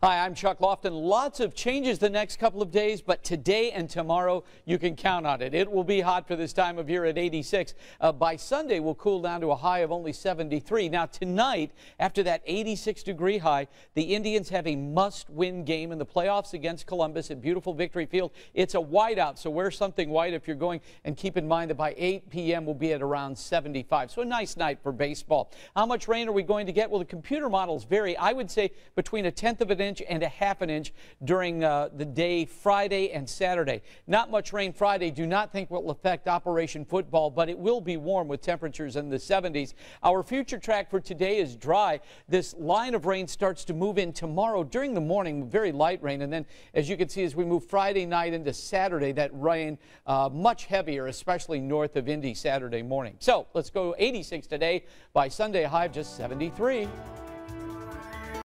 Hi, I'm Chuck Lofton. Lots of changes the next couple of days, but today and tomorrow you can count on it. It will be hot for this time of year at 86. By Sunday, we'll cool down to a high of only 73. Now tonight, after that 86-degree high, the Indians have a must-win game in the playoffs against Columbus at beautiful Victory Field. It's a whiteout, so wear something white if you're going, and keep in mind that by 8 p.m. we'll be at around 75. So a nice night for baseball. How much rain are we going to get? Well, the computer models vary. I would say between a tenth of an inch and a half an inch during the day Friday and Saturday. Not much rain Friday. Do not think will affect Operation Football, but it will be warm with temperatures in the 70s. Our future track for today is dry. This line of rain starts to move in tomorrow during the morning, very light rain, and then as you can see as we move Friday night into Saturday, that rain much heavier, especially north of Indy Saturday morning. So let's go 86 today. By Sunday, a high of just 73.